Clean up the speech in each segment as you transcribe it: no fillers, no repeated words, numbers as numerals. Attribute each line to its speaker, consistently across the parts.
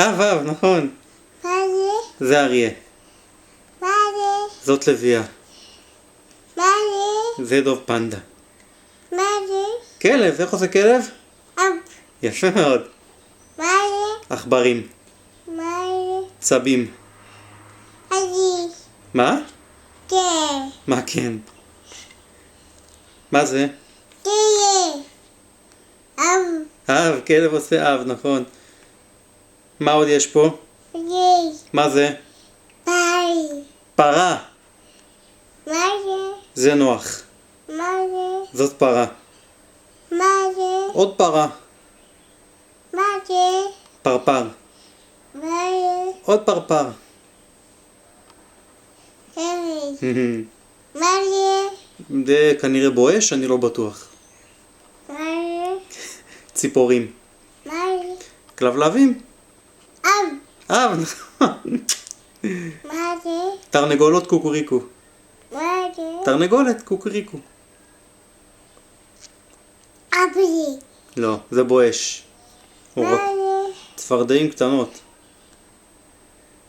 Speaker 1: אב, נכון.
Speaker 2: מה זה?
Speaker 1: זה אריה.
Speaker 2: מה זה?
Speaker 1: זאת לביאה.
Speaker 2: מה זה?
Speaker 1: זה דוב פנדה.
Speaker 2: מה זה?
Speaker 1: כלב, איך עושה כלב?
Speaker 2: אב.
Speaker 1: יפה מאוד.
Speaker 2: מה זה?
Speaker 1: עכברים.
Speaker 2: מה זה?
Speaker 1: צבים.
Speaker 2: אני.
Speaker 1: מה?
Speaker 2: כן.
Speaker 1: מה כן? מה זה?
Speaker 2: כן. אב.
Speaker 1: כלב עושה אב, נכון. מה עוד יש פה?
Speaker 2: יש.
Speaker 1: מה זה?
Speaker 2: ביי.
Speaker 1: פרה.
Speaker 2: מה זה?
Speaker 1: זה נוח.
Speaker 2: מה זה?
Speaker 1: זאת פרה.
Speaker 2: מה זה?
Speaker 1: עוד פרה.
Speaker 2: מה זה?
Speaker 1: פרפר.
Speaker 2: מה זה?
Speaker 1: עוד פרפר.
Speaker 2: מה זה?
Speaker 1: זה כנראה בואש, אני לא בטוח.
Speaker 2: מה זה?
Speaker 1: ציפורים.
Speaker 2: מה זה?
Speaker 1: כלבלבים.
Speaker 2: אב.
Speaker 1: נכון.
Speaker 2: מה זה?
Speaker 1: תרנגולות קוקוריקו.
Speaker 2: מה זה?
Speaker 1: תרנגולת קוקוריקו.
Speaker 2: אבי.
Speaker 1: לא, זה בואש.
Speaker 2: מה זה?
Speaker 1: צפרדעים קטנות.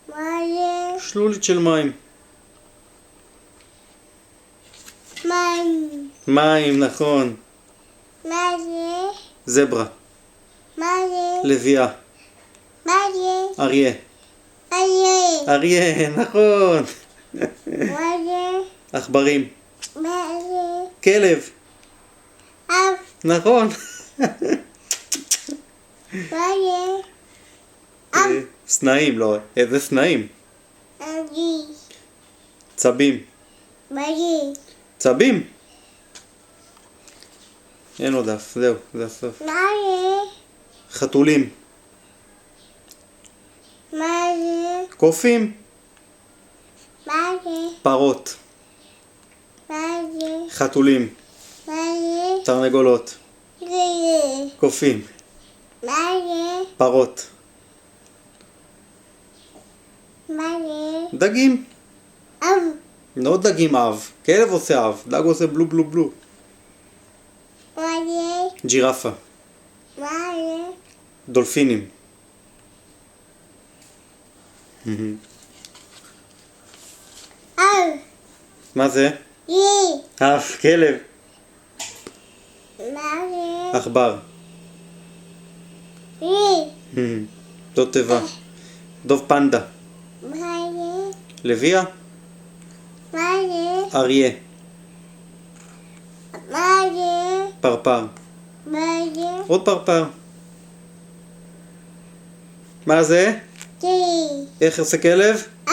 Speaker 2: מה זה?
Speaker 1: שלולית של מים.
Speaker 2: מים.
Speaker 1: מים, נכון.
Speaker 2: מה זה?
Speaker 1: זברה.
Speaker 2: מה זה?
Speaker 1: לביאה.
Speaker 2: מה זה?
Speaker 1: אריה.
Speaker 2: אריה.
Speaker 1: אריה, נכון.
Speaker 2: מה זה?
Speaker 1: עכברים.
Speaker 2: מה זה?
Speaker 1: כלב.
Speaker 2: אב.
Speaker 1: נכון.
Speaker 2: מה זה?
Speaker 1: סנאים, לא. איזה סנאים?
Speaker 2: אבי.
Speaker 1: צבים.
Speaker 2: מה זה?
Speaker 1: צבים. אין עוד אף, זהו, זה הסוף.
Speaker 2: מה זה?
Speaker 1: חתולים.
Speaker 2: מה זה?
Speaker 1: קופים.
Speaker 2: מה זה?
Speaker 1: פרות.
Speaker 2: מה זה?
Speaker 1: חתולים.
Speaker 2: מה זה?
Speaker 1: תרנגולות.
Speaker 2: זה.
Speaker 1: קופים.
Speaker 2: מה זה?
Speaker 1: פרות.
Speaker 2: מה זה?
Speaker 1: דגים.
Speaker 2: אב.
Speaker 1: לא דגים אב. כלב עושה אב. דג עושה בלו בלו בלו.
Speaker 2: מה זה?
Speaker 1: ג'ירפה.
Speaker 2: מה זה?
Speaker 1: דולפינים.
Speaker 2: אב.
Speaker 1: מה זה?
Speaker 2: זה.
Speaker 1: אב, כלב.
Speaker 2: מה זה?
Speaker 1: עכבר.
Speaker 2: זה.
Speaker 1: זאת תיבה. דוב פנדה.
Speaker 2: מה זה?
Speaker 1: לביאה.
Speaker 2: מה זה?
Speaker 1: אריה.
Speaker 2: מה זה?
Speaker 1: פרפר.
Speaker 2: מה זה?
Speaker 1: עוד פרפר. מה זה?
Speaker 2: זה.
Speaker 1: איך עושה כלב?
Speaker 2: אב.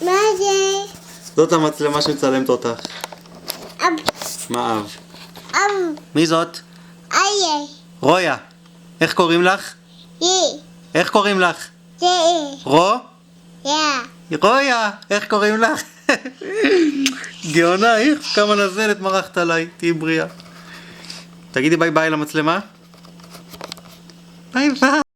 Speaker 2: מה זה?
Speaker 1: זאת המצלמה שמצלמת אותך.
Speaker 2: אב.
Speaker 1: מה אב?
Speaker 2: אב.
Speaker 1: מי זאת?
Speaker 2: איה.
Speaker 1: רויה. איך קוראים לך?
Speaker 2: זה.
Speaker 1: איך קוראים לך?
Speaker 2: זה. יא.
Speaker 1: רויה. איך קוראים לך? גאונה, איך כמה נזלת מרחת עליי. תהי בריאה. תגידי ביי ביי למצלמה. ביי ביי.